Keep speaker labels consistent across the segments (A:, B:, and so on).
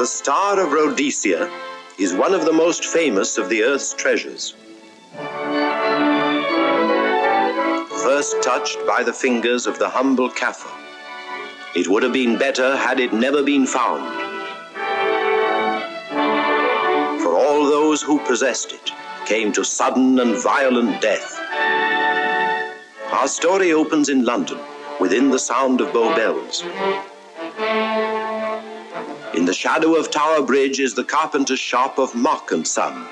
A: The Star of Rhodesia is one of the most famous of the Earth's treasures. First touched by the fingers of the humble Kaffir, it would have been better had it never been found. For all those who possessed it came to sudden and violent death. Our story opens in London, within the sound of Bow Bells. In the shadow of Tower Bridge is the carpenter's shop of Mock and Son,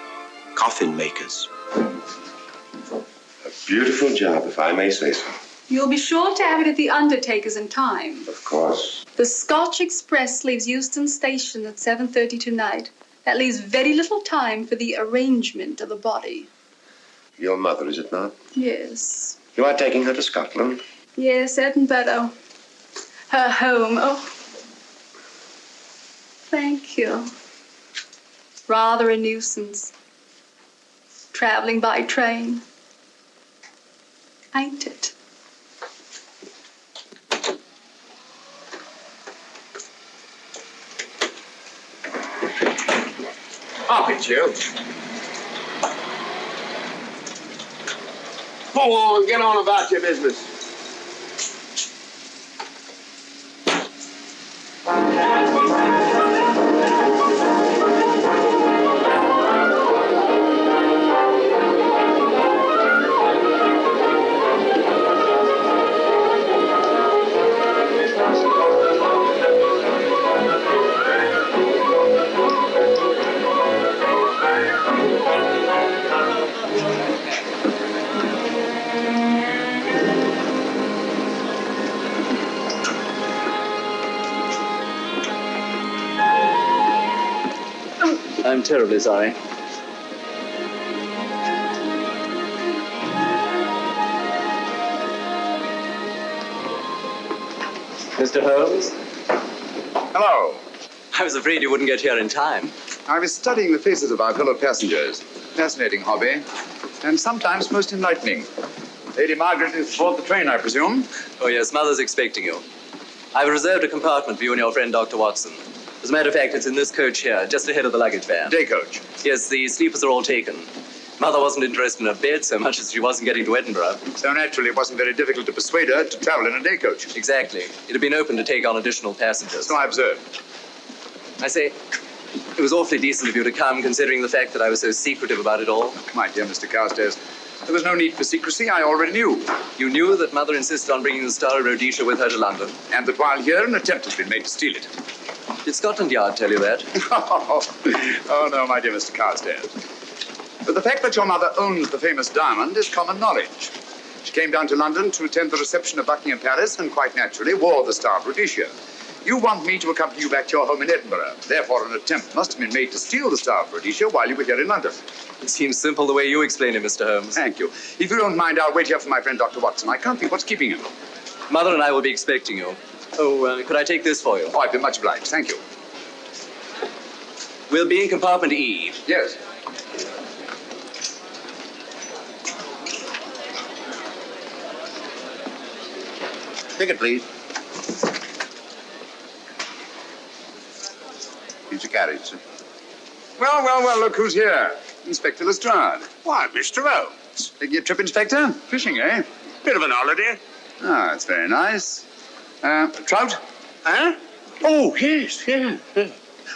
A: coffin makers.
B: A beautiful job, if I may say so.
C: You'll be sure to have it at the undertaker's in time.
B: Of course.
C: The Scotch Express leaves Euston Station at 7:30 tonight. That leaves very little time for the arrangement of the body.
B: Your mother, is it not?
C: Yes.
B: You are taking her to Scotland?
C: Yes, Edinburgh. Her home. Oh. Thank you. Rather a nuisance. Traveling by train. Ain't it?
B: Up it, you. Go on, get on about your business.
D: I'm terribly sorry. Mr. Holmes?
E: Hello.
D: I was afraid you wouldn't get here in time.
E: I was studying the faces of our fellow passengers. Fascinating hobby, and sometimes most enlightening. Lady Margaret is aboard the train, I presume?
D: Oh, yes, Mother's expecting you. I've reserved a compartment for you and your friend, Dr. Watson. As a matter of fact, it's in this coach here, just ahead of the luggage van.
E: Day coach?
D: Yes, the sleepers are all taken. Mother wasn't interested in a bed so much as she wasn't getting to Edinburgh.
E: So naturally, it wasn't very difficult to persuade her to travel in a day coach.
D: Exactly. It had been open to take on additional passengers.
E: So I observed.
D: I say, it was awfully decent of you to come, considering the fact that I was so secretive about it all.
E: My dear Mr. Carstairs, there was no need for secrecy. I already knew.
D: You knew that Mother insisted on bringing the Star of Rhodesia with her to London?
E: And that while here, an attempt has been made to steal it.
D: Did Scotland Yard tell you that?
E: Oh, no, my dear Mr. Carstairs. But the fact that your mother owns the famous diamond is common knowledge. She came down to London to attend the reception of Buckingham Palace and quite naturally wore the Star of Rhodesia. You want me to accompany you back to your home in Edinburgh. Therefore, an attempt must have been made to steal the Star of Rhodesia while you were here in London.
D: It seems simple the way you explain it, Mr. Holmes.
E: Thank you. If you don't mind, I'll wait here for my friend Dr. Watson. I can't think what's keeping him.
D: Mother and I will be expecting you. Oh, could I take this for you?
E: Oh, I'd be much obliged. Thank you.
D: We'll be in compartment E.
E: Yes.
B: Ticket, please. Here's your carriage, sir.
E: Well, look who's here. Inspector Lestrade.
F: Why, Mr. Holmes.
E: Taking a trip, Inspector? Fishing, eh?
F: Bit of an holiday.
E: Ah, that's very nice. Trout?
F: Huh? Oh, yes.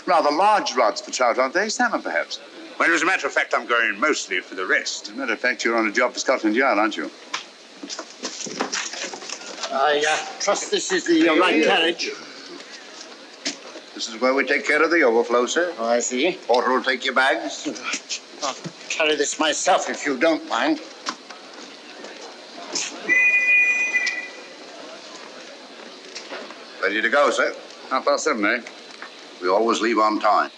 E: Rather large rods for trout, aren't they? Salmon, perhaps?
F: Well, as a matter of fact, I'm going mostly for the rest.
E: As a matter of fact, you're on a job for Scotland Yard, aren't you?
G: I trust this is the right carriage.
B: This is where we take care of the overflow, sir.
G: Oh, I see.
B: Porter will take your bags.
G: I'll carry this myself if you don't mind.
B: Ready to go, sir.
E: 7:30, eh?
B: We always leave on time.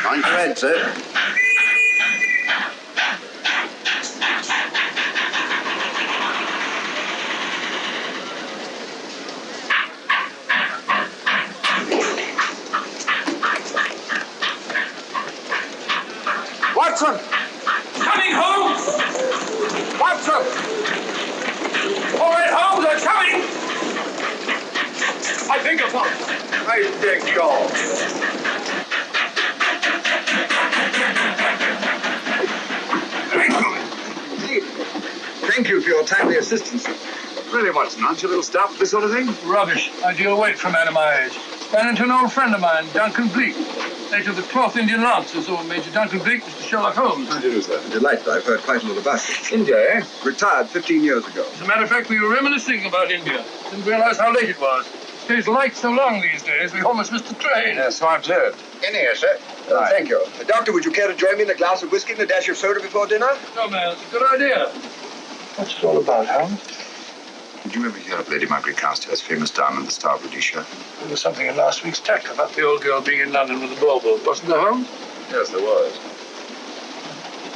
B: Mind your head, sir.
E: Watson!
H: Coming, Holmes!
E: Watson!
H: All right, Holmes, I'm coming!
E: I beg your pardon. I beg your... Thank you for your timely assistance. Really, Watson, aren't you a little staff at this sort of thing?
H: Rubbish. Ideal weight for a man of my age. Ran into an old friend of mine, Duncan Bleak. Late of the 12th Indian Lancers, or Major Duncan Bleak, Mr. Sherlock Holmes.
E: How do you do, sir? Delightful. I've heard quite a lot about it. India, eh? Retired 15 years ago.
H: As a matter of fact, we were reminiscing about India. Didn't realize how late it was. Stays light so long these days, we almost missed the train.
E: Yes, so I've heard.
G: In here, sir.
E: Right.
G: Thank you.
I: Doctor, would you care to join me in a glass of whiskey and a dash of soda before dinner?
H: No, man, it's a good idea. What's it all about, Holmes?
E: Did you ever hear of Lady Margaret Carstairs' famous diamond, the Star of Rhodesia?
H: There was something in last week's text about the old girl being in London with a bauble, wasn't there, Holmes?
E: Yes, there was.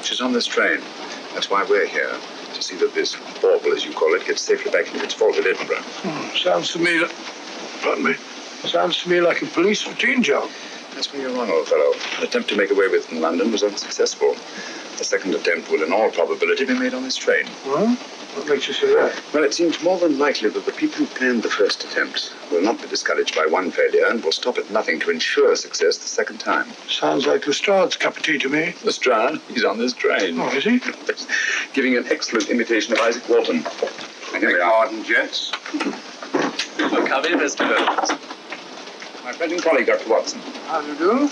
E: She's on this train. That's why we're here. To see that this bauble, as you call it, gets safely back into its vault at Edinburgh.
H: Sounds to me like... Pardon me. Sounds to me like a police routine job.
E: That's where you're wrong, old fellow. An attempt to make away with in London was unsuccessful. The second attempt will, in all probability, be made on this train.
H: Well, what makes you say that?
E: Well, it seems more than likely that the people who planned the first attempt will not be discouraged by one failure and will stop at nothing to ensure success the second time.
H: Sounds like Lestrade's cup of tea to me.
E: Lestrade? He's on this train.
H: Oh, is he?
E: Giving an excellent imitation of Isaac Walton. And here we are.
G: Pardon, gents.
D: Oh, come in, Mr. Holmes.
E: My friend and colleague, Dr. Watson.
H: How do you do?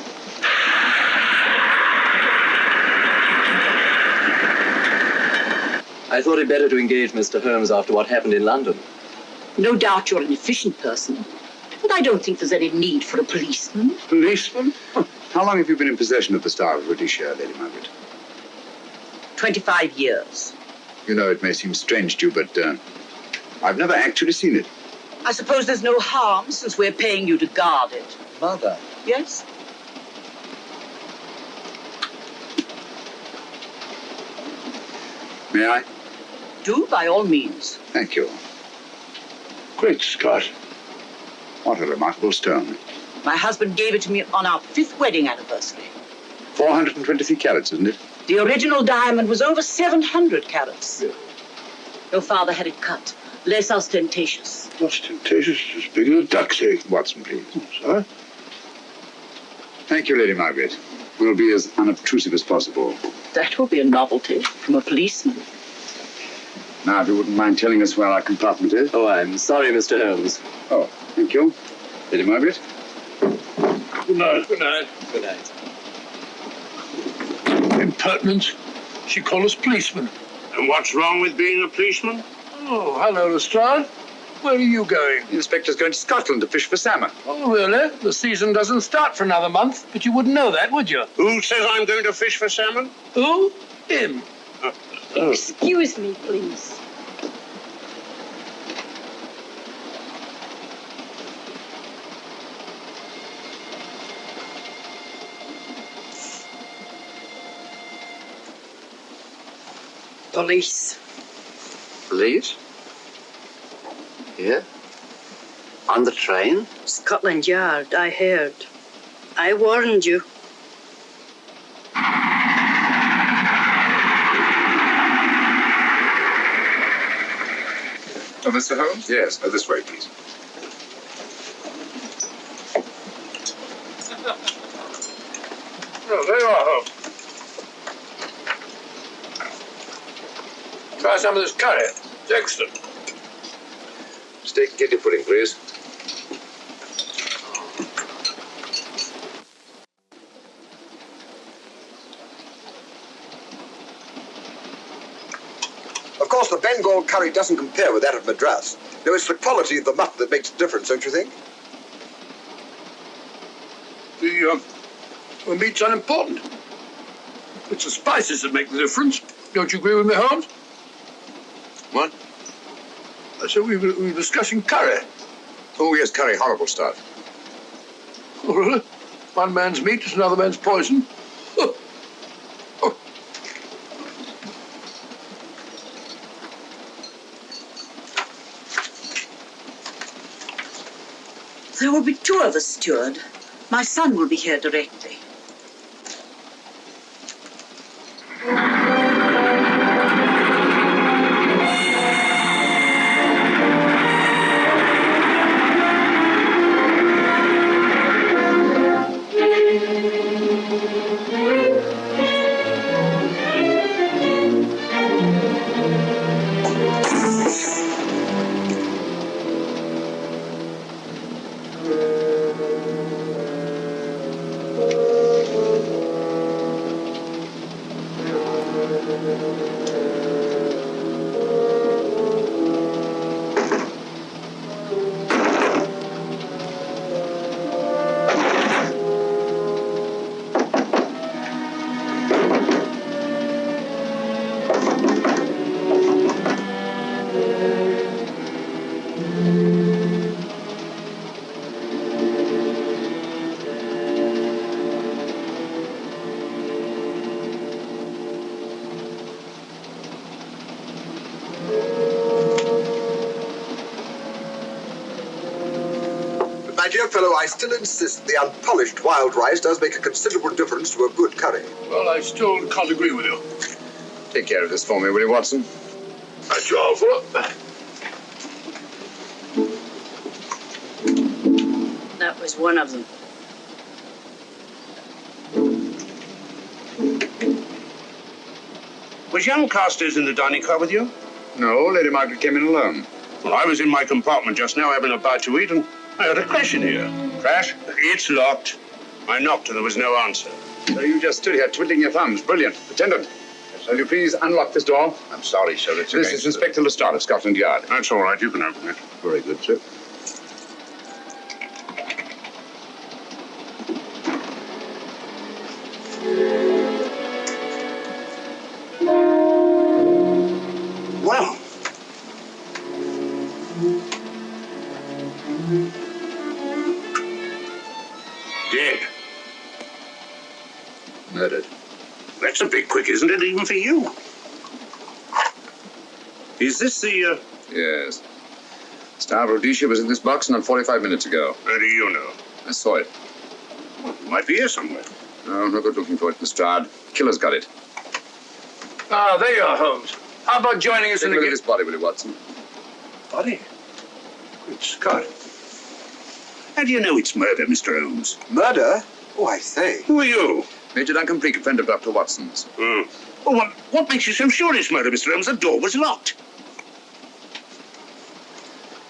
D: I thought it better to engage Mr. Holmes after what happened in London.
J: No doubt you're an efficient person, but I don't think there's any need for a policeman.
H: Policeman?
E: How long have you been in possession of the Star of Rhodesia, Lady Margaret?
J: 25 years.
E: You know, it may seem strange to you, but I've never actually seen it.
J: I suppose there's no harm since we're paying you to guard it.
E: Mother.
J: Yes?
E: May I?
J: Do, by all means.
E: Thank you.
H: Great Scott.
E: What a remarkable stone.
J: My husband gave it to me on our 5th wedding anniversary.
E: 423 carats, isn't it?
J: The original diamond was over 700 carats.
H: Yeah.
J: Your father had it cut, less ostentatious.
H: Ostentatious, as big as a duck's egg.
E: Watson, please.
H: Sir?
E: Thank you, Lady Margaret. We'll be as unobtrusive as possible.
J: That will be a novelty from a policeman.
E: Now, if you wouldn't mind telling us where our compartment is.
D: Oh, I'm sorry, Mr. Holmes.
E: Oh, thank you. Lady Margaret?
H: Good night. Good night.
D: Good night.
H: Impertinence. She called us policemen.
F: And what's wrong with being a policeman?
H: Oh, hello, Lestrade. Where are you going?
E: The inspector's going to Scotland to fish for salmon.
H: Oh, really? The season doesn't start for another month, but you wouldn't know that, would you?
F: Who says I'm going to fish for salmon?
H: Who? Him.
C: Excuse me, please.
J: Police.
I: Police? Here? On the train?
J: Scotland Yard, I heard. I warned you.
E: Oh, Mr. Holmes? Yes, this way, please.
H: Oh, there you are, Holmes. Try some of this curry. It's excellent.
E: Steak and kidney pudding, please.
I: Of course, the Bengal curry doesn't compare with that of Madras. No, it's the quality of the mutton that makes the difference, don't you think?
H: The meat's unimportant. It's the spices that make the difference. Don't you agree with me, Holmes?
E: What?
H: I said we were discussing curry.
E: Oh, yes, curry, horrible stuff.
H: Oh, really? One man's meat is another man's poison. Oh. Oh.
J: There will be 2 of us, steward. My son will be here directly.
I: my dear fellow, I still insist the unpolished wild rice does make a considerable difference to a good curry.
F: Well, I still can't agree with you.
E: Take care of this for me, will you, Watson?
F: At your offer.
J: That was one of them.
F: Was young Carstairs in the dining car with you?
E: No, Lady Margaret came in alone.
F: Well, I was in my compartment just now having a bite to eat, and I heard a crash in here. Crash? It's locked. I knocked and there was no answer.
E: So you just stood here twiddling your thumbs. Brilliant. Attendant, will you please unlock this door?
F: I'm sorry, sir. It's
E: This is Inspector Lestrade of Scotland Yard.
F: That's all right. You can open it.
E: Very good, sir.
I: Well,
F: Dead.
E: Murdered.
F: That's a bit quick, isn't it, even for you? Is this the,
E: Yes. Star of Rhodesia was in this box not 45 minutes ago.
F: How do you know?
E: I saw it.
F: Well, it might be here somewhere.
E: No, no good looking for it, Lestrade. Killer's got it.
H: Ah, there you are, Holmes. How about joining us
E: Take
H: in
E: a
H: the
E: look at this body, will you, Watson?
F: Body? Good Scott. How do you know it's murder, Mr. Holmes?
I: murder? Oh, I say.
F: Who are you?
E: Major Duncan Bleak, a friend of Dr. Watson's.
F: Well, what makes you so sure it's murder, Mr. Holmes? The door was locked.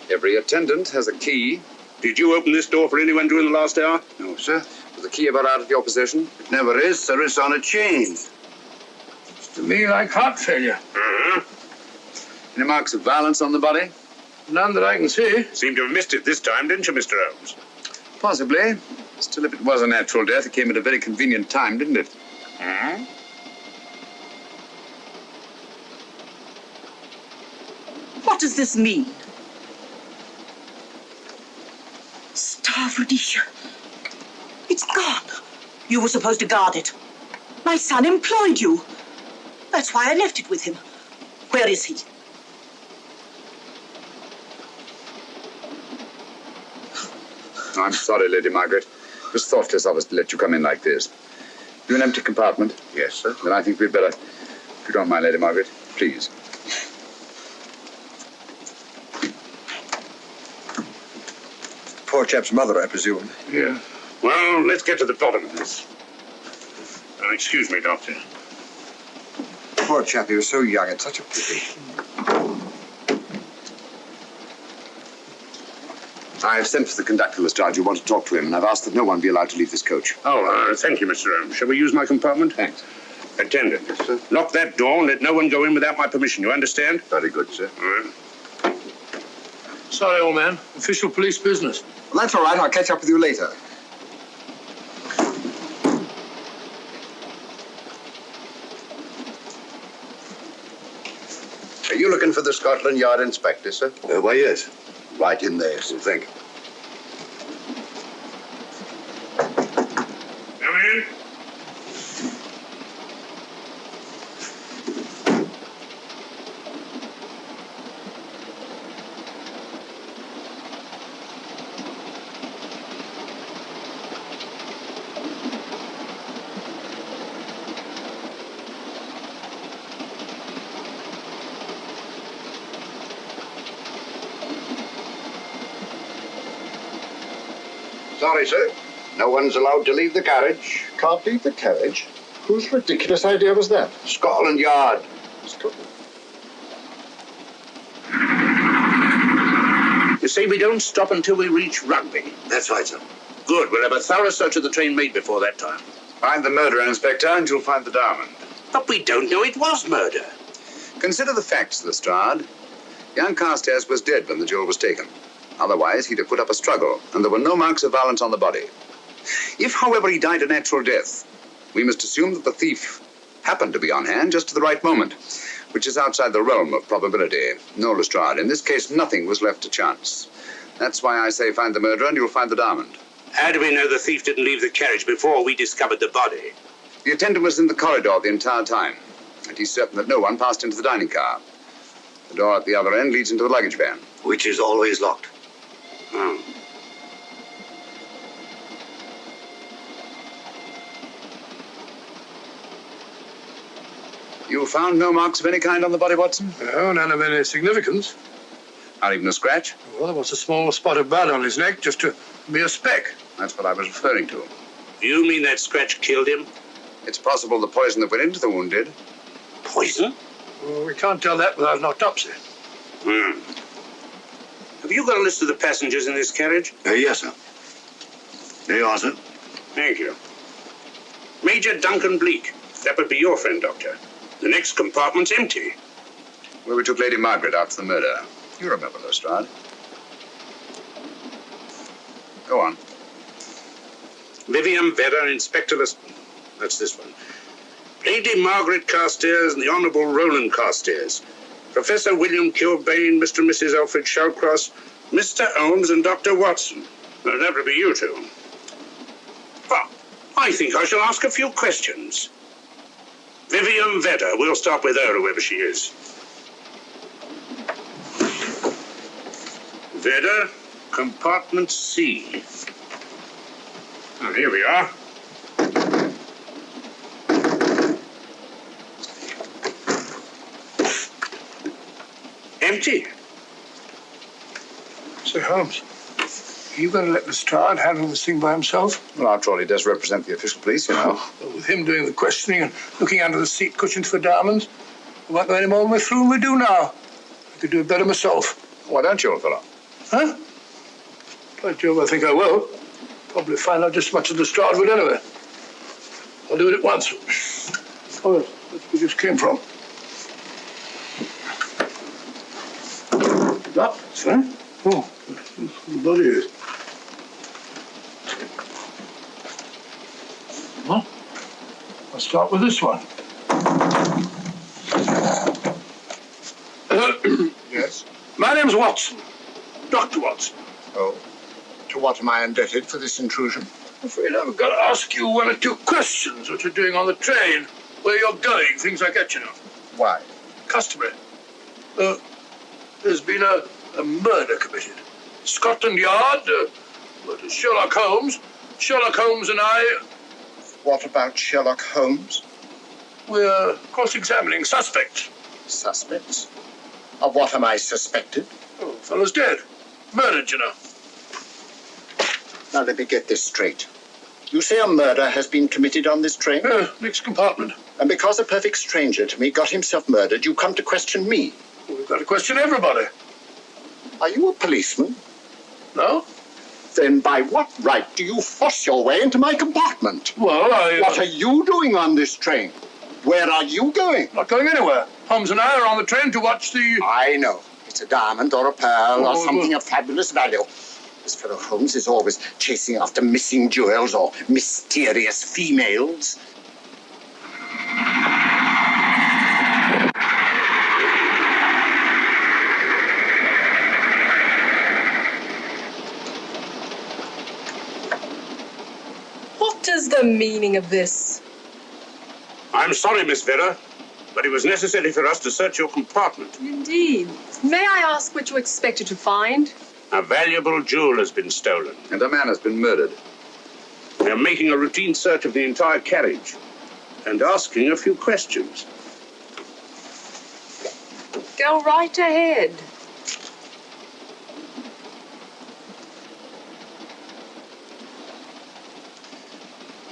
E: Every attendant has a key.
F: Did you open this door for anyone during the last hour?
I: No, sir.
E: Was the key ever out of your possession?
I: It never is, sir. It's on a chain.
H: To me, like heart failure.
F: Uh-huh.
E: Any marks of violence on the body?
H: None that I can see.
F: Seemed to have missed it this time, didn't you, Mr. Holmes?
E: Possibly. Still, if it was a natural death, it came at a very convenient time, didn't it?
F: Hmm?
J: What does this mean? Star of Rhodesia. It's gone. You were supposed to guard it. My son employed you. That's why I left it with him. Where is he?
E: I'm sorry, Lady Margaret. It was thoughtless of us to let you come in like this. You an empty compartment?
I: Yes, sir.
E: Then I think we'd better, if you don't mind, Lady Margaret, please.
I: Poor chap's mother, I presume.
F: Yeah. Well, let's get to the bottom of this. Excuse me, Doctor.
I: Poor chap, he was so young. It's such a pity.
E: I've sent for the conductor, Lestrade. You want to talk to him, and I've asked that no one be allowed to leave this coach.
F: Oh, thank you, Mr. Holmes. Shall we use my compartment?
E: Thanks.
F: Attendant.
I: Yes, sir.
F: Lock that door and let no one go in without my permission. You understand?
I: Very good, sir.
F: All right.
H: Sorry, old man. Official police business.
I: Well, that's all right. I'll catch up with you later. Are you looking for the Scotland Yard inspector, sir? Why, yes. Right in there, so think.
F: Come in.
I: Sorry, sir. No one's allowed to leave the carriage.
G: Can't leave the carriage? Whose ridiculous idea was that?
I: Scotland Yard.
F: You see, we don't stop until we reach Rugby.
I: That's right, sir.
F: Good. We'll have a thorough search of the train made before that time.
E: Find the murderer, Inspector, and you'll find the diamond.
F: But we don't know it was murder.
E: Consider the facts, Lestrade. Young Carstairs was dead when the jewel was taken. Otherwise, he'd have put up a struggle, and there were no marks of violence on the body. If, however, he died a natural death, we must assume that the thief happened to be on hand just at the right moment, which is outside the realm of probability. No, Lestrade, in this case, nothing was left to chance. That's why I say find the murderer and you'll find the diamond.
F: How do we know the thief didn't leave the carriage before we discovered the body?
E: The attendant was in the corridor the entire time, and he's certain that no one passed into the dining car. The door at the other end leads into the luggage van.
I: Which is always locked.
F: Oh.
E: You found no marks of any kind on the body, Watson?
H: No, none of any significance.
E: Not even a scratch?
H: Well, there was a small spot of blood on his neck, just a mere speck.
E: That's what I was referring to.
F: You mean that scratch killed him?
E: It's possible the poison that went into the wound did.
F: Poison?
H: Well, we can't tell that without an autopsy.
F: Have you got a list of the passengers in this carriage?
B: Yes, sir. There you are, sir.
F: Thank you. Major Duncan Bleak. That would be your friend, Doctor. The next compartment's empty.
E: Where we took Lady Margaret after the murder. You remember Lestrade. Go on.
F: Vivian Vedder, Inspector That's this one. Lady Margaret Carstairs and the Honourable Roland Carstairs. Professor William Kilbane, Mr. and Mrs. Alfred Shallcross, Mr. Holmes and Dr. Watson. Well, that would be you two. Well, I think I shall ask a few questions. Vivian Vedder, we'll start with her, whoever she is. Vedder, compartment C. Oh, here we are. Empty.
H: Sir Holmes, are you going to let Lestrade handle this thing by himself?
E: Well, after all, he does represent the official police, you know.
H: Well, with him doing the questioning and looking under the seat cushions for diamonds, we won't know any more than we're through and we do now. I could do it better myself.
E: Why don't you, old fellow?
H: Huh? By Jove, I think I will. Probably find out just as much as Lestrade would anyway. I'll do it at once. Oh, yes, that's where this came from. That, sir? Oh, the body is. Well, I'll start with this one.
G: Yes?
H: My name's Watson. Dr. Watson.
G: Oh. To what am I indebted for this intrusion?
H: I'm afraid I've got to ask you one or two questions. What you're doing on the train, where you're going, things like that, you know.
G: Why?
H: Customary. There's been a murder committed. Scotland Yard, Sherlock Holmes. Sherlock Holmes and I...
G: What about Sherlock Holmes?
H: We're cross-examining suspects.
G: Suspects? Of what am I suspected?
H: Oh, the fellow's dead. Murdered, you know.
G: Now, let me get this straight. You say a murder has been committed on this train?
H: Next compartment.
G: And because a perfect stranger to me got himself murdered, you come to question me?
H: Well, we've got to question everybody.
G: Are you a policeman?
H: No?
G: Then by what right do you force your way into my compartment?
H: Well,
G: What are you doing on this train? Where are you going?
H: Not going anywhere. Holmes and I are on the train to watch the...
G: I know. It's a diamond or a pearl or something of fabulous value. This fellow Holmes is always chasing after missing jewels or mysterious females.
K: What is the meaning of this?
F: I'm sorry, Miss Vedder, but it was necessary for us to search your compartment.
K: Indeed. May I ask what you expected to find?
F: A valuable jewel has been stolen.
E: And a man has been murdered.
F: We are making a routine search of the entire carriage and asking a few questions.
K: Go right ahead.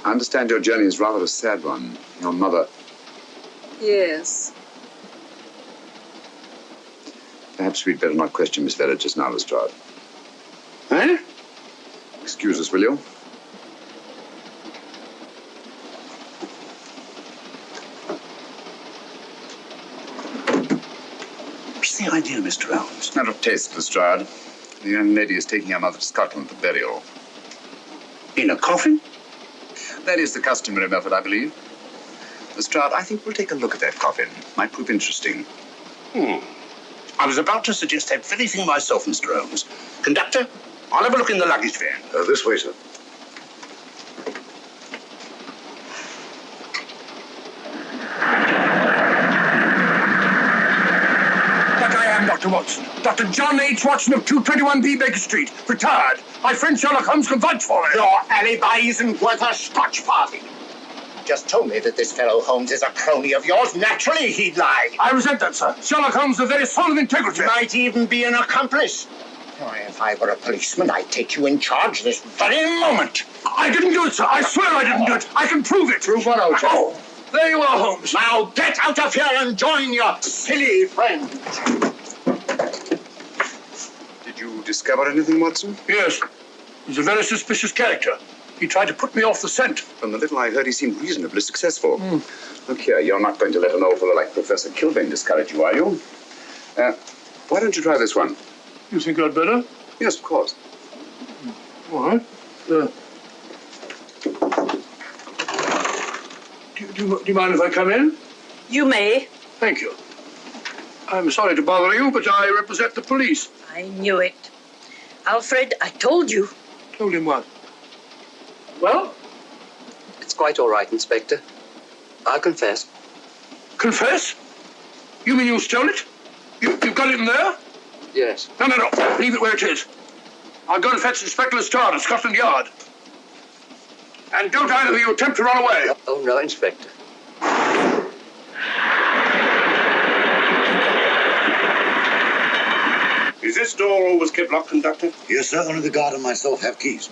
E: I understand your journey is rather a sad one. Your mother...
K: Yes.
E: Perhaps we'd better not question Miss Vedder just now, Lestrade.
F: Eh?
E: Excuse us, will you?
F: What's the idea, Mr. Holmes?
E: It's not of taste, Lestrade. The young lady is taking her mother to Scotland for burial.
F: In a coffin?
E: That is the customary method, I believe. Lestrade, I think we'll take a look at that coffin. Might prove interesting.
F: I was about to suggest that very thing myself, Mr. Holmes. Conductor, I'll have a look in the luggage van.
B: This way, sir.
H: That I am, Dr. Watson. Dr. John H. Watson of 221B Baker Street. Retired. My friend Sherlock Holmes can vouch for me.
G: Your alibi isn't worth a Scotch farthing. just told me that this fellow Holmes is a crony of yours. Naturally, he'd lie.
H: I resent that, sir. Sherlock Holmes, the very soul of integrity.
G: Might even be an accomplice. Why, if I were a policeman, I'd take you in charge this very moment.
H: I didn't do it, sir. I swear I didn't do it. I can prove it.
G: Prove what, old chap?
H: Oh, there you are, Holmes.
G: Now get out of here and join your silly friend.
E: Did you discover anything, Watson?
H: Yes. He's a very suspicious character. He tried to put me off the scent.
E: From the little I heard, he seemed reasonably successful. Look here, you're not going to let an old fellow like Professor Kilbane discourage you, are you? Why don't you try this one?
H: You think I'd better?
E: Yes, of course.
H: All right. Do you mind if I come in?
J: You may.
H: Thank you. I'm sorry to bother you, but I represent the police.
J: I knew it. Alfred, I told you.
H: Told him what? Well?
D: It's quite all right, Inspector. I'll confess.
H: Confess? You mean you stole it? You've got it in there?
D: Yes.
H: No. Leave it where it is. I'll go and fetch Inspector Lestrade at Scotland Yard. And don't either of you attempt to run away.
D: Oh, no, Inspector.
F: Is this door always kept locked, Conductor?
L: Yes, sir. Only the guard and myself have keys.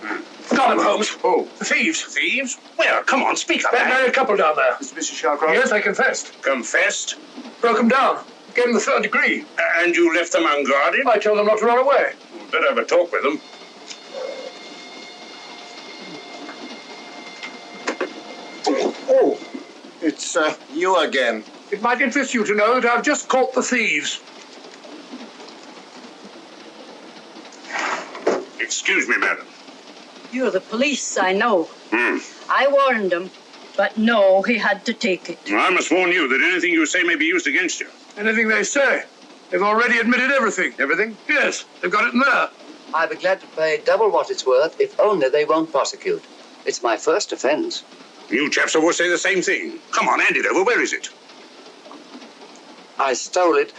H: Got them, Holmes.
E: Oh.
H: The thieves.
F: Thieves? Where? Come on, speak up.
H: That married couple down there.
E: Mr. Shalcroft?
H: Yes, I confessed.
F: Confessed?
H: Broke them down. Gave them the third degree.
F: And you left them unguarded?
H: I told them not to run away.
F: We'd better have a talk with them.
G: Oh, it's you again.
H: It might interest you to know that I've just caught the thieves.
F: Excuse me, madam.
J: You're the police, I know. I warned him, but no, he had to take it.
F: I must warn you that anything you say may be used against you.
H: Anything they say. They've already admitted everything.
E: Everything?
H: Yes, they've got it in there.
D: I'd be glad to pay double what it's worth if only they won't prosecute. It's my first offense.
F: You chaps always say the same thing. Come on, hand it over. Where is it?
D: I stole it.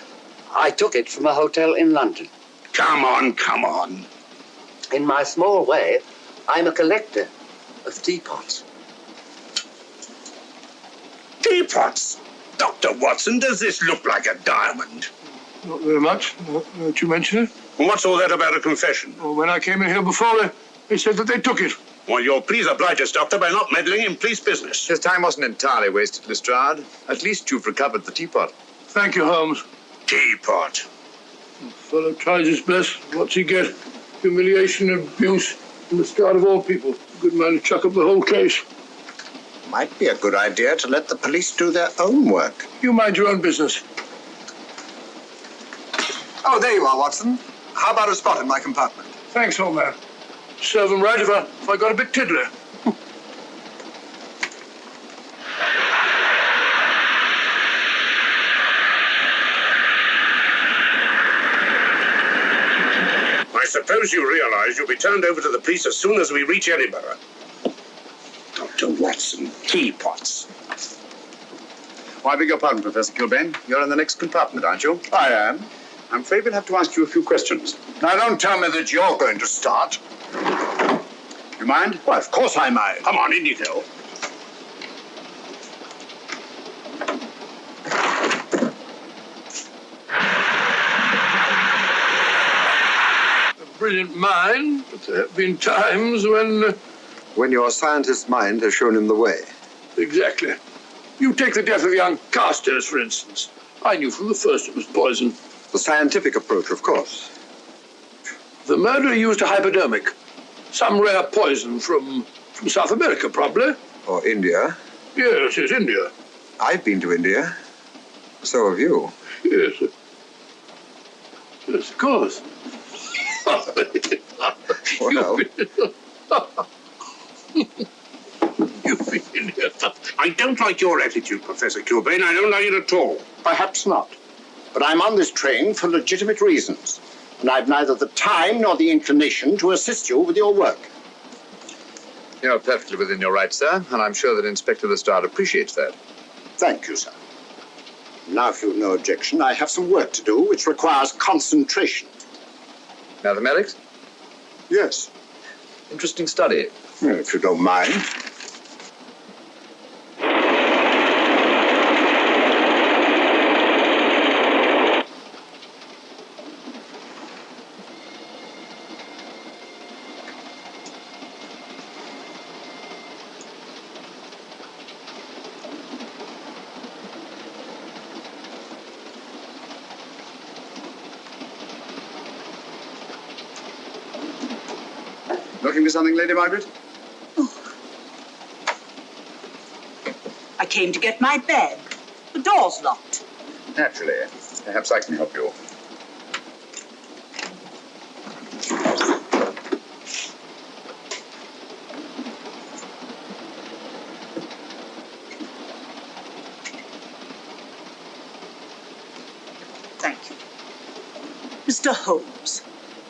D: I took it from a hotel in London.
F: Come on.
D: In my small way, I'm a collector of teapots.
F: Teapots? Dr. Watson, does this look like a diamond?
H: Not very much, now that you mention it.
F: And what's all that about a confession?
H: Well, when I came in here before, they said that they took it.
F: Well, you'll please oblige us, Doctor, by not meddling in police business.
E: His time wasn't entirely wasted, Lestrade. At least you've recovered the teapot.
H: Thank you, Holmes.
F: Teapot.
H: The fellow tries his best. What's he get? Humiliation and abuse from the start of all people. A good man to chuck up the whole case.
G: Might be a good idea to let the police do their own work.
H: You mind your own business.
I: Oh, there you are, Watson. How about a spot in my compartment?
H: Thanks, old man. Serve them right if I got a bit tiddly.
F: I suppose you realize you'll be turned over to the police as soon as we reach Edinburgh. Dr. Watson, teapots.
E: Oh, I beg your pardon, Professor Kilbane. You're in the next compartment, aren't you?
G: I am.
E: I'm afraid we'll have to ask you a few questions.
G: Now, don't tell me that you're going to start.
E: You mind?
G: Well, of course I mind.
F: Come on, in you go.
H: A brilliant mind, but there have been times when...
I: When your scientist's mind has shown him the way.
H: Exactly. You take the death of young Carstairs, for instance. I knew from the first it was poison.
I: The scientific approach, of course.
H: The murderer used a hypodermic. Some rare poison from South America, probably.
I: Or India.
H: Yes, India.
I: I've been to India. So have you.
H: Yes. Yes, of course.
I: Well,
H: You've been in here.
F: I don't like your attitude, Professor Kilbane. I don't like it at all.
G: Perhaps not. But I'm on this train for legitimate reasons. And I've neither the time nor the inclination to assist you with your work.
E: You're perfectly within your rights, sir, and I'm sure that Inspector Lestrade appreciates that.
G: Thank you, sir. Now, if you've no objection, I have some work to do which requires concentration.
E: Mathematics?
G: Yes.
E: Interesting study.
G: If you don't mind.
E: Looking for something, Lady Margaret?
J: I came to get my bag. The door's locked.
E: Naturally. Perhaps I can help you.
J: Thank you. Mr. Holmes,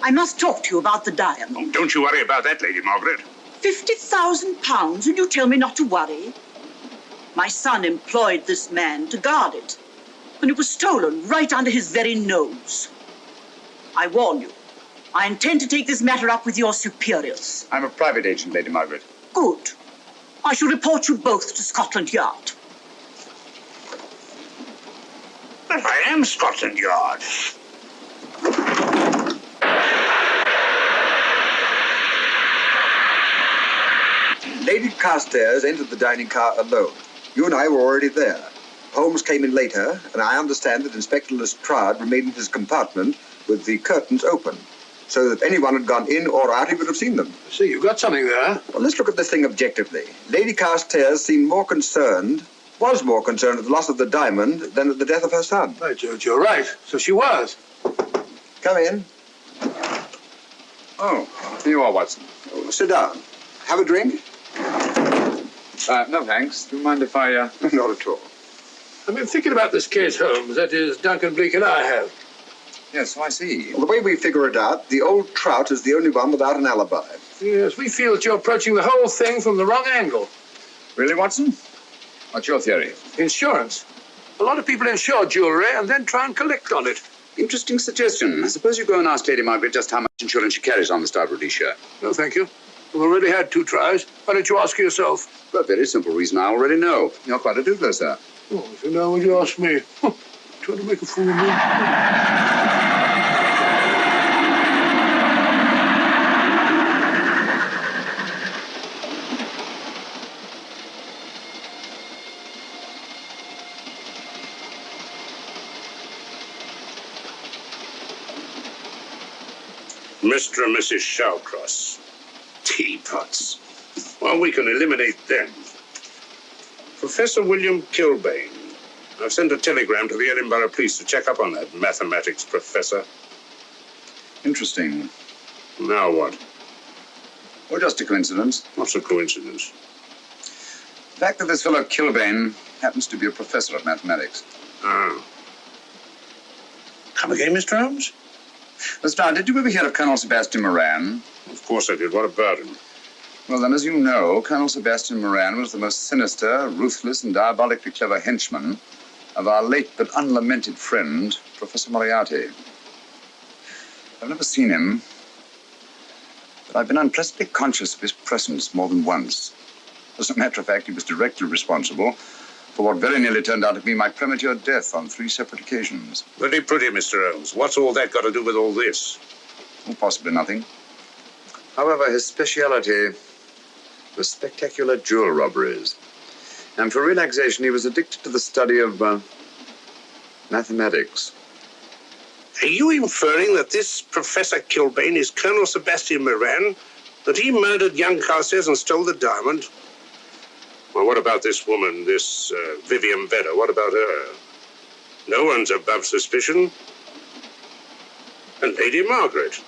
J: I must talk to you about the diamond.
F: Oh, don't you worry about that, Lady Margaret.
J: £50,000 and you tell me not to worry? My son employed this man to guard it, and it was stolen right under his very nose. I warn you, I intend to take this matter up with your superiors.
E: I'm a private agent, Lady Margaret.
J: Good. I shall report you both to Scotland Yard.
F: But I am Scotland Yard.
I: Lady Carstairs entered the dining car alone. You and I were already there. Holmes came in later, and I understand that Inspector Lestrade remained in his compartment with the curtains open, so that if anyone had gone in or out, he would have seen them.
H: See, you've got something there.
I: Well, let's look at this thing objectively. Lady Carstairs seemed more concerned at the loss of the diamond than at the death of her son.
H: By George, you're right. So she was.
I: Come in.
E: Oh, here you are, Watson.
I: Oh, sit down. Have a drink?
E: No, thanks. Do you mind if I...
I: Not at all.
H: I've been thinking about this case, Holmes. That is, Duncan Bleak and I have.
E: Yes, so I see.
I: Well, the way we figure it out, the old trout is the only one without an alibi.
H: Yes, we feel that you're approaching the whole thing from the wrong angle.
E: Really, Watson? What's your theory?
H: Insurance. A lot of people insure jewellery and then try and collect on it.
E: Interesting suggestion. I suppose you go and ask Lady Margaret just how much insurance she carries on the Star of Rhodesia.
H: No, thank you. We've already had 2 tries. Why don't you ask her yourself?
E: For a very simple reason I already know. You're quite a doodler, sir.
H: Oh, if you know, would you ask me? Trying to make a fool of me.
F: Mr. and Mrs. Shawcross. Teapots. Well, we can eliminate them. Professor William Kilbane. I've sent a telegram to the Edinburgh police to check up on that mathematics professor.
E: Interesting.
F: Now what?
E: Or just a coincidence.
F: What's a coincidence?
E: The fact that this fellow Kilbane happens to be a professor of mathematics.
F: Ah. Come again, Mr. Holmes?
E: Lestrade, did you ever hear of Colonel Sebastian Moran?
F: Of course I did. What about him?
E: Well, then, as you know, Colonel Sebastian Moran was the most sinister, ruthless, and diabolically clever henchman of our late but unlamented friend, Professor Moriarty. I've never seen him, but I've been unpleasantly conscious of his presence more than once. As a matter of fact, he was directly responsible for what very nearly turned out to be my premature death on 3 separate occasions.
F: Very pretty, Mr. Holmes. What's all that got to do with all this?
E: Oh, possibly nothing. However, his speciality was spectacular jewel robberies. And for relaxation, he was addicted to the study of mathematics.
F: Are you inferring that this Professor Kilbane is Colonel Sebastian Moran? That he murdered young Carstairs and stole the diamond? Well, what about this woman, this Vivian Vedder? What about her? No one's above suspicion. And Lady Margaret.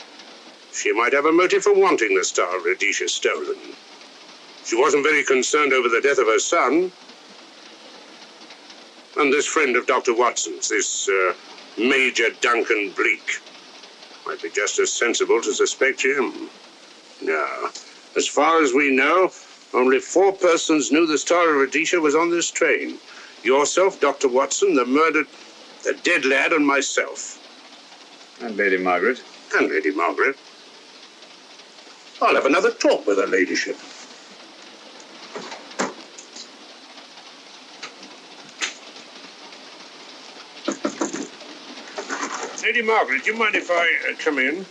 F: She might have a motive for wanting the Star of Rhodesia stolen. She wasn't very concerned over the death of her son. And this friend of Dr. Watson's, this Major Duncan Bleak, might be just as sensible to suspect him. No. As far as we know, only 4 persons knew the Star of Rhodesia was on this train. Yourself, Dr. Watson, the dead lad, and myself.
E: And Lady Margaret.
F: And Lady Margaret. I'll have another talk with her ladyship. Lady Margaret, do you mind if I come in?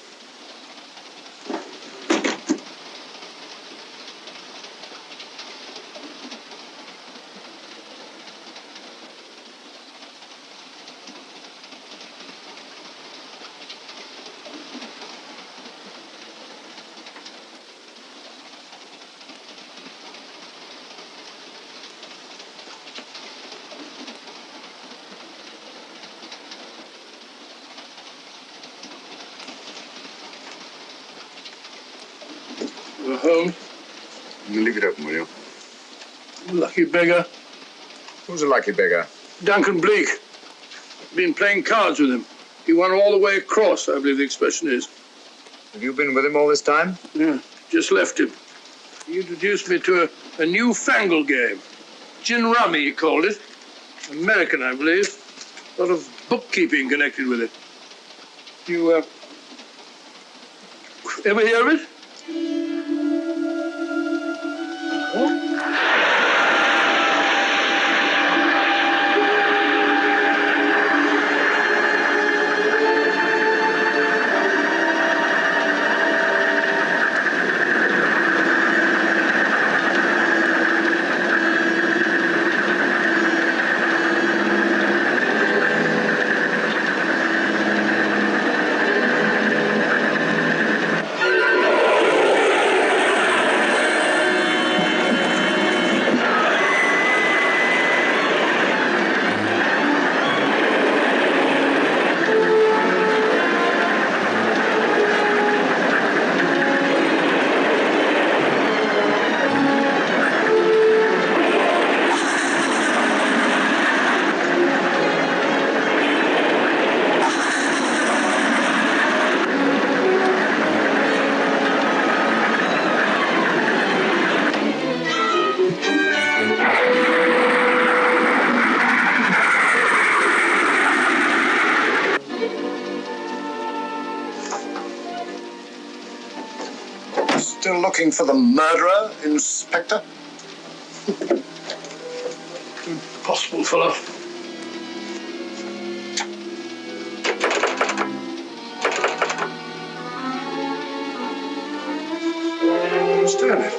H: Holmes.
E: You leave it open, will you?
H: Lucky beggar.
E: Who's a lucky beggar?
H: Duncan Bleak. Been playing cards with him. He won all the way across, I believe the expression is.
E: Have you been with him all this time?
H: Yeah, just left him. He introduced me to a newfangled game. Gin rummy, he called it. American, I believe. A lot of bookkeeping connected with it. You, ever hear of it?
I: Still looking for the murderer, Inspector?
H: Impossible, fellow.
I: Understand it.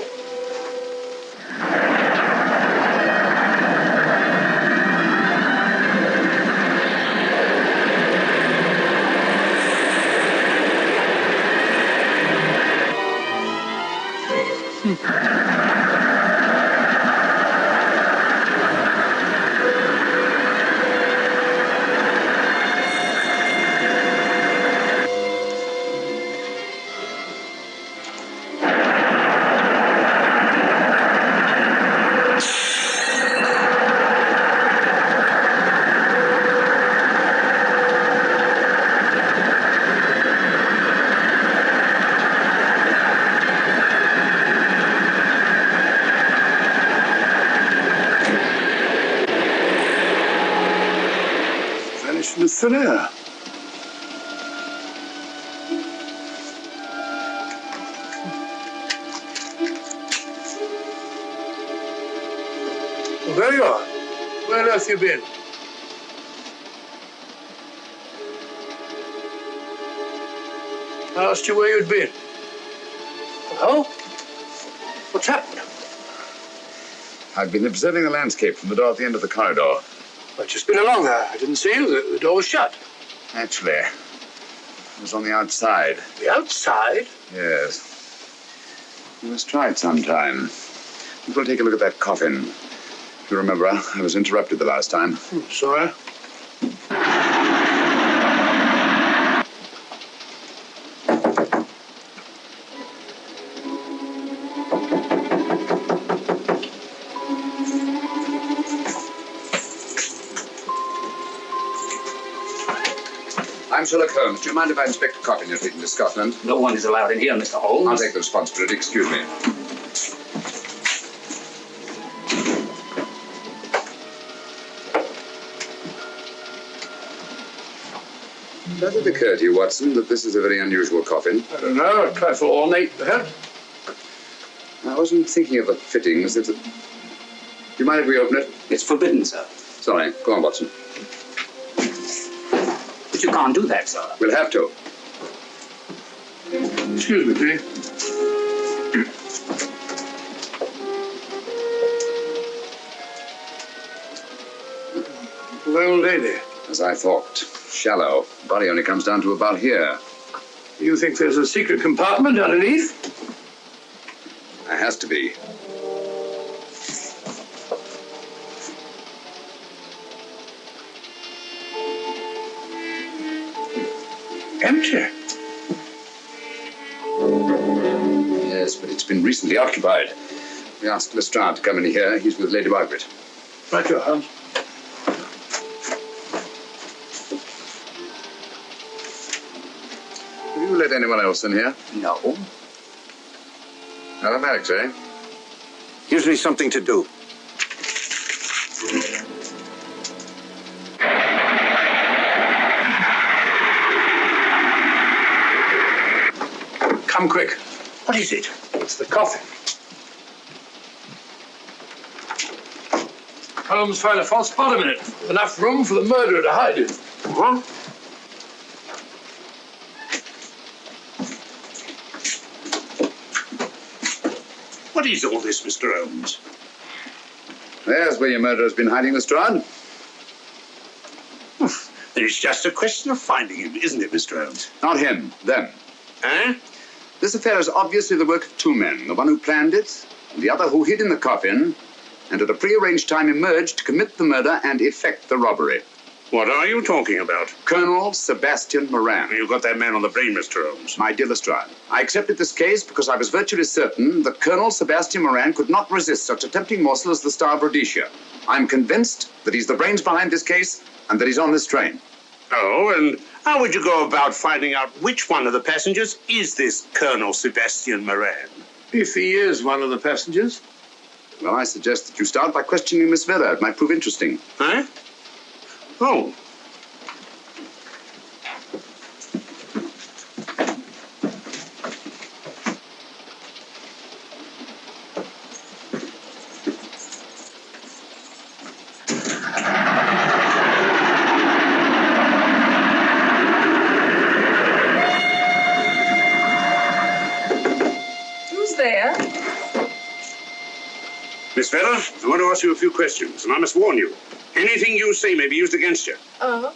I: Vanished into thin air. Well, there you are. Where on earth have you been? I asked you where you'd been. Oh? What's happened?
E: I've been observing the landscape from the door at the end of the corridor.
H: I've just been along there. I didn't see you. The door was shut.
E: Actually, it was on the outside.
H: The outside?
E: Yes. You must try it sometime. We'll take a look at that coffin. If you remember, I was interrupted the last time.
H: Sorry.
E: I'm Sherlock Holmes. Do you mind if I inspect a coffin you're taking to Scotland?
M: No one is allowed in here, Mr. Holmes.
E: I'll take the responsibility. Excuse me. Does it occur to you, Watson, that this is a very unusual coffin?
H: I don't know. A trifle ornate, perhaps.
E: I wasn't thinking of the fittings. Do you mind if we open it?
M: It's forbidden, sir.
E: Sorry. Go on, Watson.
M: But you can't do that, sir.
E: We'll have to.
H: Excuse me, please. The old lady.
E: As I thought. Shallow. Body only comes down to about here.
H: You think there's a secret compartment underneath?
E: There has to be.
H: Empty.
E: Yes, Yes, but it's been recently occupied. We asked Lestrade to come in here. He's with Lady Margaret.
H: Right, your Holmes.
E: Have you let anyone else in here?
G: No.
E: Automatics, eh?
B: Gives me something to do.
H: Come quick.
B: What is it?
H: It's the coffin. Holmes found a false bottom in it. Enough room for the murderer to hide in.
B: What?
F: What is all this, Mr. Holmes?
E: There's where your murderer's been hiding, Lestrade.
F: Then it's just a question of finding him, isn't it, Mr. Holmes?
E: Not him, them.
F: Eh?
E: This affair is obviously the work of two men, the one who planned it, and the other who hid in the coffin, and at a prearranged time emerged to commit the murder and effect the robbery.
F: What are you talking about?
E: Colonel Sebastian Moran.
F: You got that man on the brain, Mr. Holmes.
E: My dear Lestrade, I accepted this case because I was virtually certain that Colonel Sebastian Moran could not resist such a tempting morsel as the Star of Rhodesia. I'm convinced that he's the brains behind this case and that he's on this train.
F: Oh, and how would you go about finding out which one of the passengers is this Colonel Sebastian Moran?
H: If he is one of the passengers.
E: Well, I suggest that you start by questioning Miss Vera. It might prove interesting.
F: Huh? Oh.
K: Who's there?
F: Miss Vera, I want to ask you a few questions, and I must warn you. Anything you say may be used against you.
K: Oh?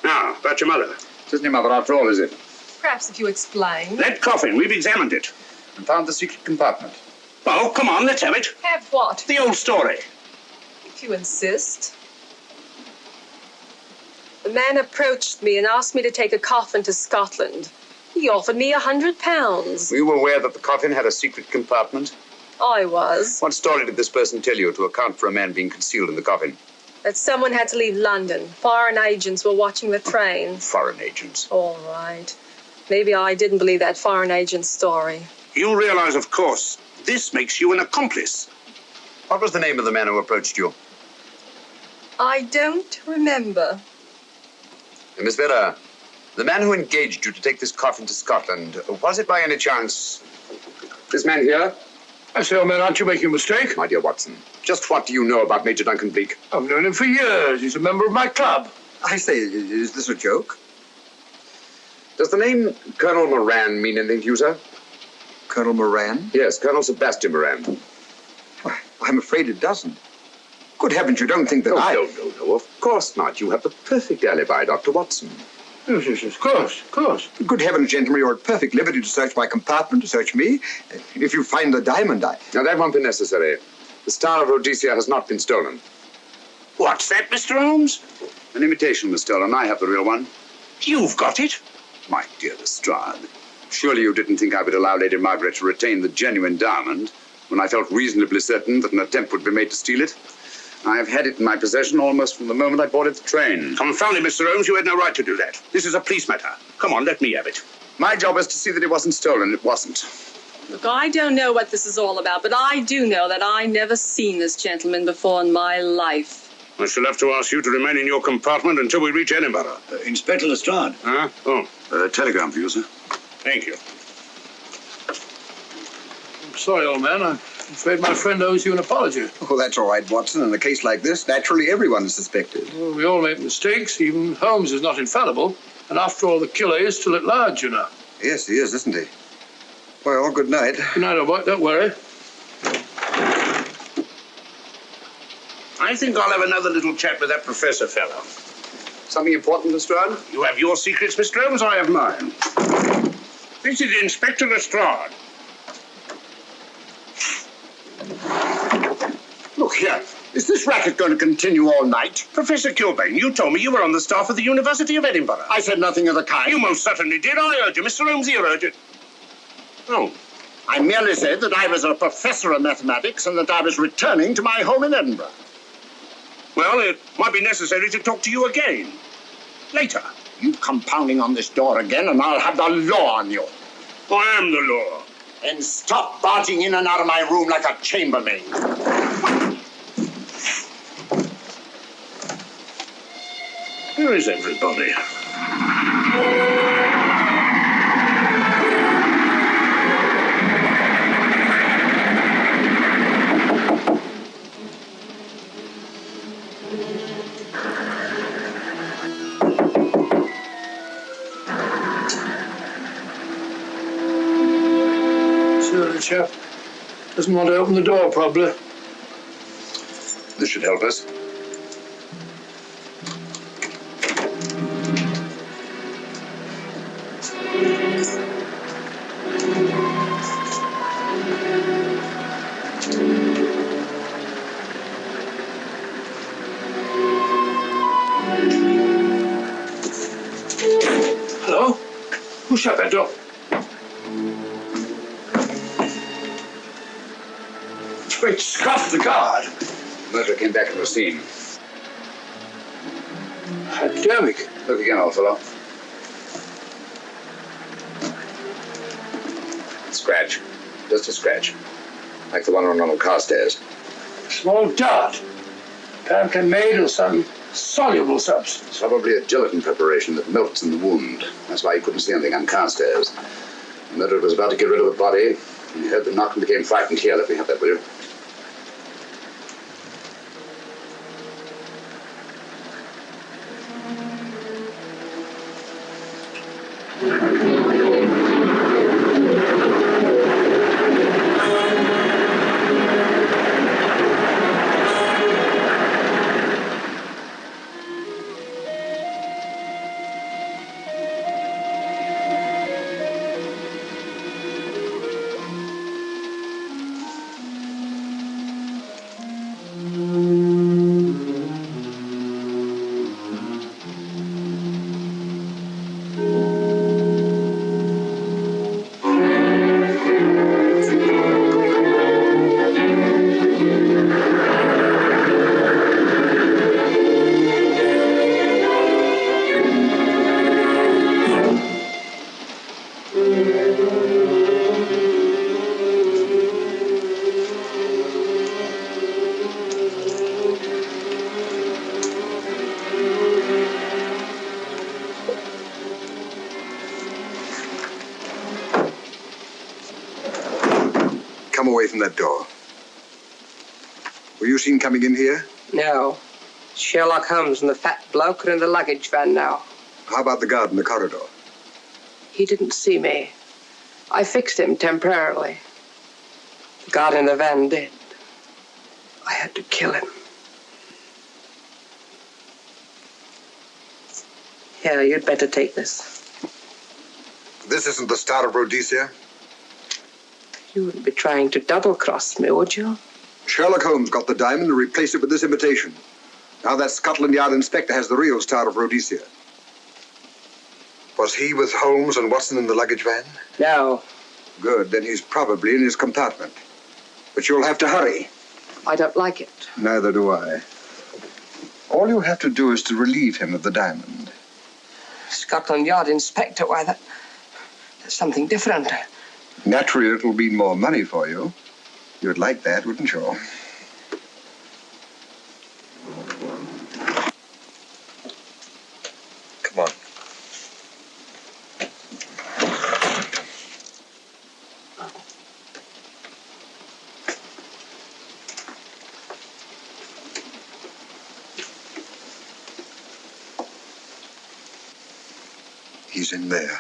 F: Now, about your mother.
E: It isn't your mother after all, is it?
K: Perhaps if you explain.
F: That coffin, we've examined it.
E: And found the secret compartment.
F: Oh, come on, let's have it.
K: Have what?
F: The old story.
K: If you insist. The man approached me and asked me to take a coffin to Scotland. He offered me £100.
E: Were you aware that the coffin had a secret compartment?
K: I was.
E: What story did this person tell you to account for a man being concealed in the coffin?
K: That someone had to leave London. Foreign agents were watching the train.
E: Foreign agents.
K: All right. Maybe I didn't believe that foreign agent story.
F: You realize, of course, this makes you an accomplice.
E: What was the name of the man who approached you?
K: I don't remember.
E: Miss Vera, the man who engaged you to take this coffin to Scotland, was it by any chance this man here?
H: I say, old man, aren't you making a mistake?
E: My dear Watson, just what do you know about Major Duncan Bleak?
H: I've known him for years. He's a member of my club.
I: I say, is this a joke?
E: Does the name Colonel Moran mean anything to you, sir?
I: Colonel Moran?
E: Yes, Colonel Sebastian Moran.
I: Why, I'm afraid it doesn't. Good heavens, you don't think that
E: No, of course not. You have the perfect alibi, Dr. Watson.
H: Yes, of course, of course.
I: Good heavens, gentlemen, you're at perfect liberty to search my compartment, to search me. If you find the diamond,
E: Now, that won't be necessary. The Star of Rhodesia has not been stolen.
F: What's that, Mr. Holmes?
E: An imitation was stolen. I have the real one.
F: You've got it?
E: My dear Lestrade, surely you didn't think I would allow Lady Margaret to retain the genuine diamond when I felt reasonably certain that an attempt would be made to steal it? I have had it in my possession almost from the moment I boarded the train.
F: Confound it, Mr. Holmes, you had no right to do that. This is a police matter. Come on, let me have it.
E: My job was to see that it wasn't stolen. It wasn't.
K: Look, I don't know what this is all about, but I do know that I never seen this gentleman before in my life.
F: I shall have to ask you to remain in your compartment until we reach Edinburgh.
L: Inspector Lestrade.
F: Huh? Oh.
B: Telegram for you, sir.
F: Thank you.
H: I'm sorry, old man. I'm afraid my friend owes you an apology.
I: Oh, that's all right, Watson. In a case like this, naturally everyone is suspected.
H: Well, we all make mistakes. Even Holmes is not infallible. And after all, the killer is still at large, you know.
I: Yes, he is, isn't he? Well, good night.
H: Good night, old boy. Don't worry.
F: I think I'll have another little chat with that professor fellow.
E: Something important, Lestrade?
F: You have your secrets, Mr. Holmes, I have mine. This is Inspector Lestrade.
G: Look here. Is this racket going to continue all night?
F: Professor Kilbane, you told me you were on the staff of the University of Edinburgh.
G: I said nothing of the kind.
F: You most certainly did. I heard you. Mr. Holmes here heard you. Oh,
G: I merely said that I was a professor of mathematics and that I was returning to my home in Edinburgh.
F: Well, it might be necessary to talk to you again. Later.
G: You come pounding on this door again and I'll have the law on you.
F: I am the law.
G: And stop barging in and out of my room like a chambermaid.
F: Where is everybody?
H: The chap doesn't want to open the door, probably.
E: This should help us.
H: Hello? Who shut that door? Great Scott, the guard!
E: Murder came back to the scene.
H: Academic.
E: Look again, old fellow. Scratch. Just a scratch. Like the one on Ronald Carstairs.
H: Small dot. Apparently made of some soluble substance.
E: Probably a gelatin preparation that melts in the wound. That's why you couldn't see anything on Carstairs. The murderer was about to get rid of the body. He heard the knock and became frightened. Here, let me have that, will you?
I: Come away from that door. Were you seen coming in here?
N: No. Sherlock Holmes and the fat bloke are in the luggage van now.
I: How about the guard in the corridor?
N: He didn't see me. I fixed him temporarily. The guard in the van did. I had to kill him. Here, you'd better take this.
I: This isn't the Star of Rhodesia?
N: You wouldn't be trying to double-cross me, would you?
I: Sherlock Holmes got the diamond and replaced it with this imitation. Now that Scotland Yard inspector has the real Star of Rhodesia. Was he with Holmes and Watson in the luggage van?
N: No.
I: Good, then he's probably in his compartment. But you'll have to hurry.
N: I don't like it.
I: Neither do I. All you have to do is to relieve him of the diamond.
N: Scotland Yard inspector, why, that's something different.
I: Naturally, it'll mean more money for you. You'd like that, wouldn't you? Come on. He's in there.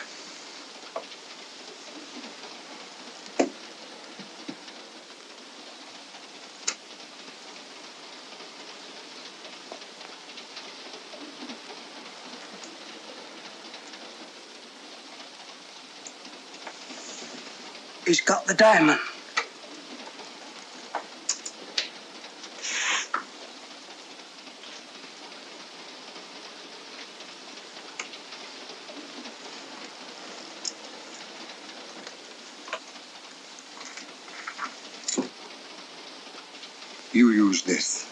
N: He's got the diamond.
I: You use this.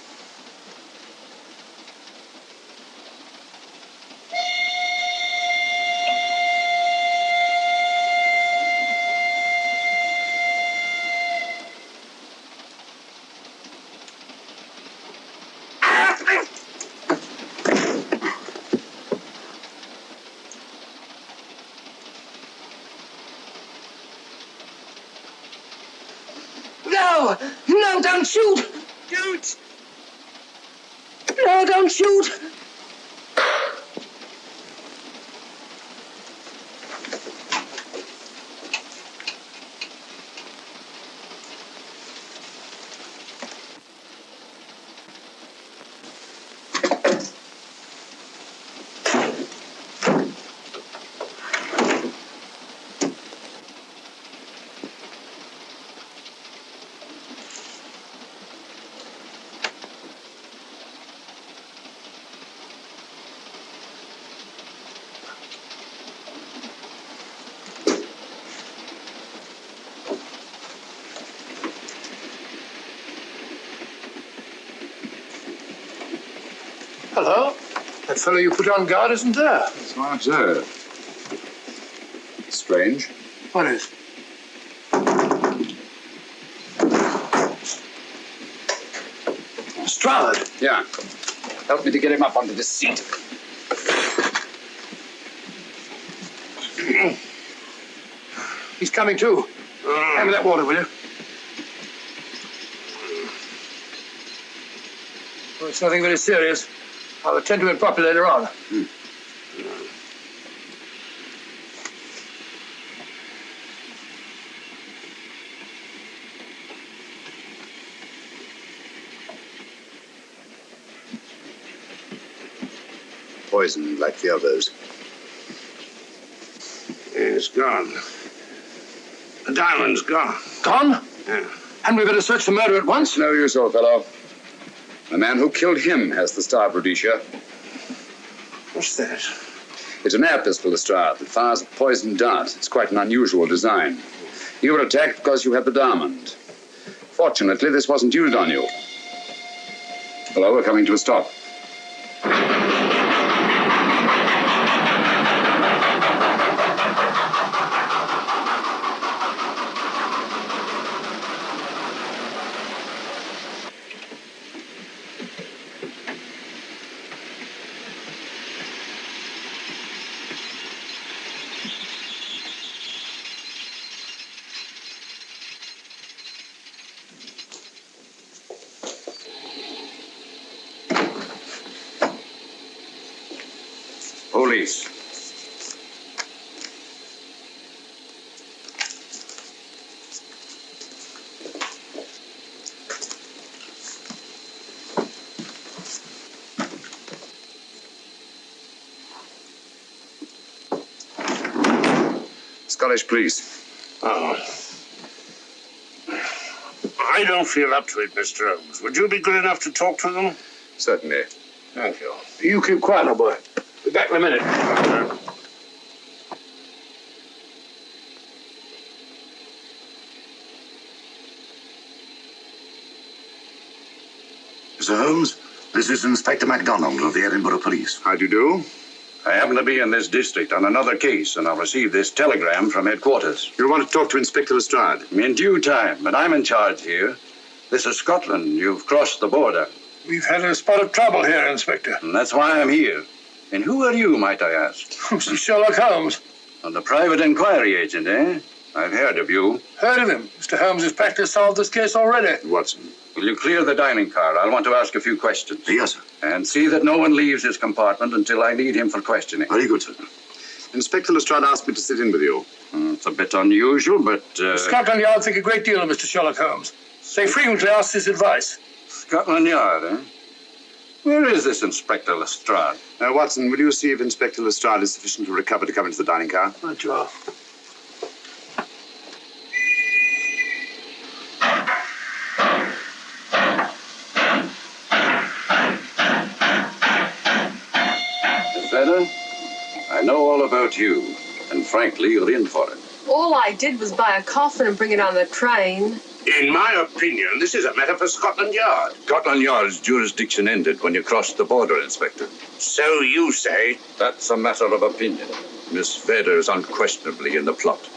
N: No! No, don't shoot!
F: Don't!
N: No, don't shoot!
H: Hello. That fellow you put on guard isn't there.
E: That's what I observed. Strange.
H: What is? Strahd.
E: Yeah. Help me to get him up onto this seat.
H: He's coming too. Hand me that water, will you? Well, it's nothing very serious. I'll attend to it properly later on.
E: Poisoned like the others.
F: It's gone. The diamond's gone.
H: Gone?
F: Yeah.
H: Hadn't we better search for murder at once?
E: No use, old fellow. The man who killed him has the Star of Rhodesia.
H: What's that?
E: It's an air pistol, Lestrade, that fires a poisoned dart. It's quite an unusual design. You were attacked because you had the diamond. Fortunately, this wasn't used on you. Hello, we're coming to a stop. Police. Scottish police.
F: Oh. I don't feel up to it, Mr. Holmes. Would you be good enough to talk to them?
E: Certainly.
F: Thank you.
H: You keep quiet, old boy. Be back in a minute.
O: Mr. Holmes, this is Inspector MacDonald of the Edinburgh Police.
E: How do you do?
O: I happen to be in this district on another case, and I've received this telegram from headquarters.
E: You want to talk to Inspector Lestrade?
O: In due time, but I'm in charge here. This is Scotland. You've crossed the border.
H: We've had a spot of trouble here, Inspector.
O: And that's why I'm here. And who are you, might I ask?
H: Mr. Sherlock Holmes.
O: And the private inquiry agent, eh? I've heard of you.
H: Heard of him. Mr. Holmes has practically solved this case already.
E: Watson.
O: Will you clear the dining car? I'll want to ask a few questions. Yes, sir. And see that no one leaves his compartment until I need him for questioning. Very good, sir.
E: Inspector Lestrade asked me to sit in with you.
O: It's a bit unusual, but...
H: Scotland Yard think a great deal of Mr. Sherlock Holmes. They frequently ask his advice.
O: Scotland Yard, eh? Where is this Inspector Lestrade?
E: Watson, will you see if Inspector Lestrade is sufficiently recovered to come into the dining car?
H: Right, you are.
O: Better? I know all about you, and frankly, you're in for it.
K: All I did was buy a coffin and bring it on the train.
F: In my opinion, this is a matter for Scotland Yard.
O: Scotland Yard's jurisdiction ended when you crossed the border, Inspector.
F: So you say?
O: That's a matter of opinion. Miss Vader is unquestionably in the plot.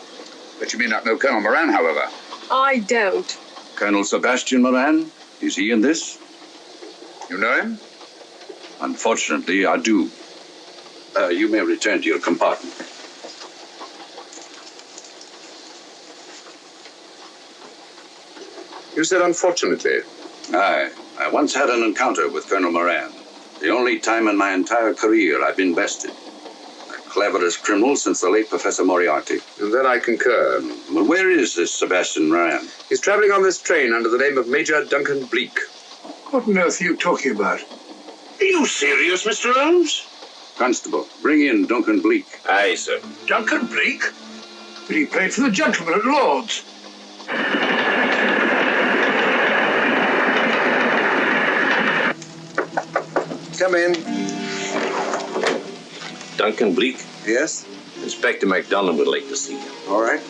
E: But you may not know Colonel Moran, however.
K: I don't.
O: Colonel Sebastian Moran, is he in this?
E: You know him?
O: Unfortunately, I do. You may return to your compartment.
E: You said unfortunately.
O: Aye. I once had an encounter with Colonel Moran. The only time in my entire career I've been bested. The cleverest criminal since the late Professor Moriarty.
E: And then I concur.
O: Well, where is this Sebastian Moran?
E: He's traveling on this train under the name of Major Duncan Bleak.
H: What on earth are you talking about?
F: Are you serious, Mr. Holmes?
O: Constable, bring in Duncan Bleak.
F: Aye, sir.
H: Duncan Bleak? But he played for the gentleman at Lord's.
I: Come in.
A: Duncan Bleak?
I: Yes?
A: Inspector MacDonald would like to see you.
I: All right.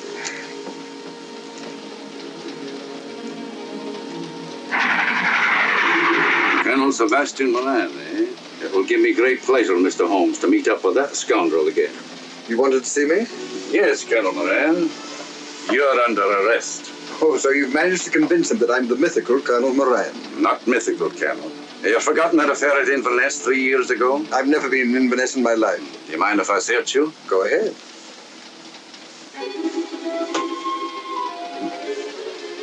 O: Colonel Sebastian Moran, eh? It will give me great pleasure, Mr. Holmes, to meet up with that scoundrel again.
I: You wanted to see me?
O: Yes, Colonel Moran. You're under arrest.
I: Oh, so you've managed to convince him that I'm the mythical Colonel Moran.
O: Not mythical, Colonel. Have you forgotten that affair at Inverness 3 years ago?
I: I've never been in Inverness in my life.
O: Do you mind if I search you?
I: Go ahead.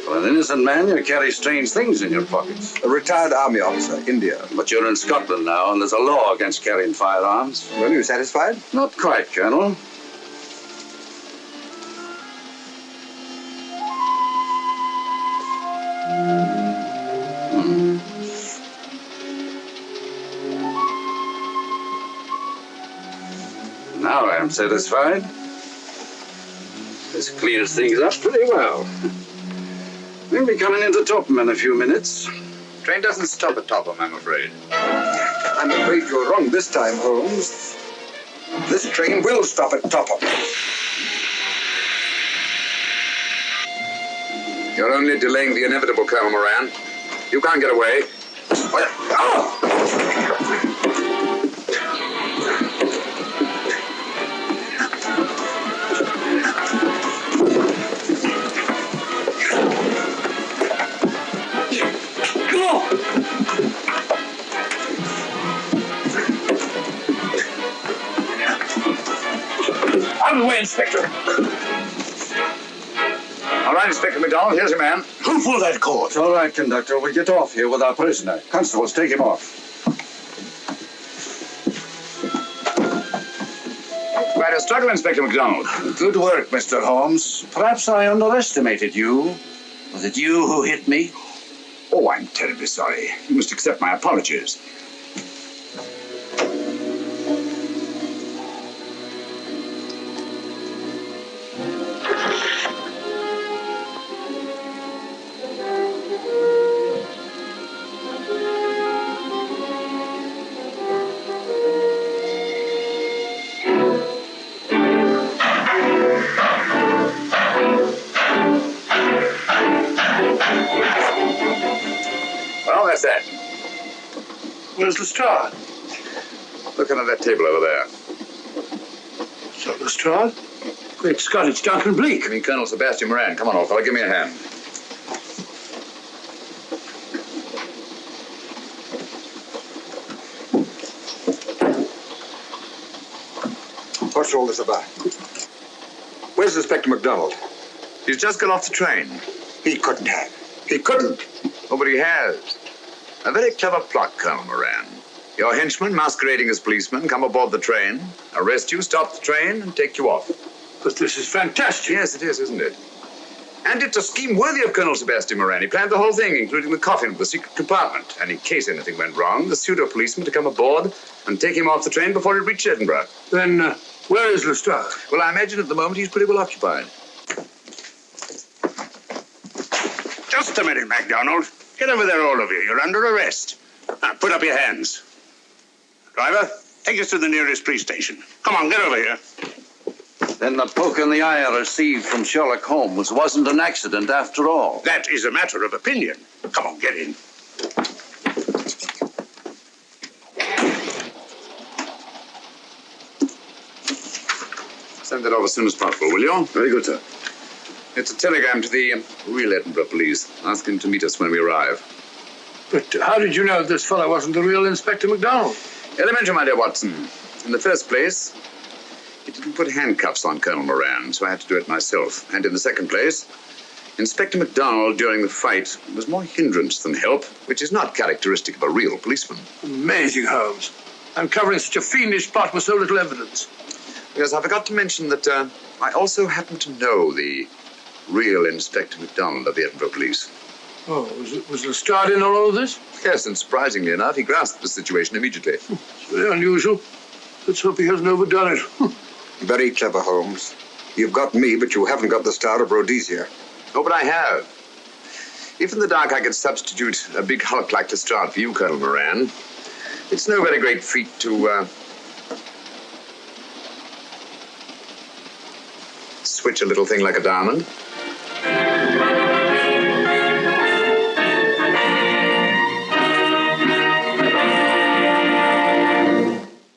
O: For an innocent man, you carry strange things in your pockets.
I: A retired army officer, India.
O: But you're in Scotland now, and there's a law against carrying firearms.
I: Well, are you satisfied?
O: Not quite, Colonel. Now I am satisfied. This clears things up pretty well. We'll be coming into Topham in a few minutes.
E: Train doesn't stop at Topham, I'm afraid.
I: I'm afraid you're wrong this time, Holmes. This train will stop at Topham.
E: You're only delaying the inevitable, Colonel Moran. You can't get away.
F: Out of the way, Inspector.
E: All right, Inspector MacDonald, here's your man.
F: Who pulled that cord?
O: It's all right, conductor. We'll get off here with our prisoner. Constables, take him off.
E: Quite a struggle, Inspector MacDonald.
O: Good work, Mr. Holmes. Perhaps I underestimated you. Was it you who hit me?
E: Oh, I'm terribly sorry. You must accept my apologies. Well, that's that.
H: Where's Lestrade?
E: Look under that table over there.
H: Is that Lestrade? Great Scott, it's Duncan Bleak.
E: I mean, Colonel Sebastian Moran. Come on, old fella, give me a hand.
I: What's all this about? Where's Inspector MacDonald?
E: He's just got off the train.
I: He couldn't have. He couldn't.
E: Oh, but he has. A very clever plot, Colonel Moran. Your henchmen, masquerading as policemen, come aboard the train, arrest you, stop the train, and take you off.
H: But this is fantastic.
E: Yes, it is, isn't it? And it's a scheme worthy of Colonel Sebastian Moran. He planned the whole thing, including the coffin of the secret compartment. And in case anything went wrong, the pseudo-policeman to come aboard and take him off the train before it reached Edinburgh.
H: Then, where is Lestrade?
E: Well, I imagine at the moment he's pretty well occupied.
F: Just a minute, MacDonald. Get over there, all of you. You're under arrest. Now, put up your hands. Driver, take us to the nearest police station. Come on, get over here.
O: Then the poke in the eye I received from Sherlock Holmes wasn't an accident after all.
F: That is a matter of opinion. Come on, get in.
E: Send that off as soon as possible, will you?
B: Very good, sir.
E: It's a telegram to the real Edinburgh police. Ask him to meet us when we arrive.
H: But how did you know this fellow wasn't the real Inspector MacDonald?
E: Elementary, my dear Watson. In the first place, he didn't put handcuffs on Colonel Moran, so I had to do it myself. And in the second place, Inspector MacDonald during the fight was more hindrance than help, which is not characteristic of a real policeman.
H: Amazing, Holmes. Uncovering such a fiendish plot with so little evidence.
E: Yes, I forgot to mention that I also happen to know the real Inspector MacDonald of the Edinburgh Police.
H: Oh, was Lestrade in on all of this?
E: Yes, and surprisingly enough, he grasped the situation immediately.
H: It's very unusual. Let's hope he hasn't overdone it.
I: Very clever, Holmes. You've got me, but you haven't got the Star of Rhodesia.
E: Oh, but I have. If in the dark I could substitute a big hulk like Lestrade for you, Colonel Moran, it's no very great feat to switch a little thing like a diamond.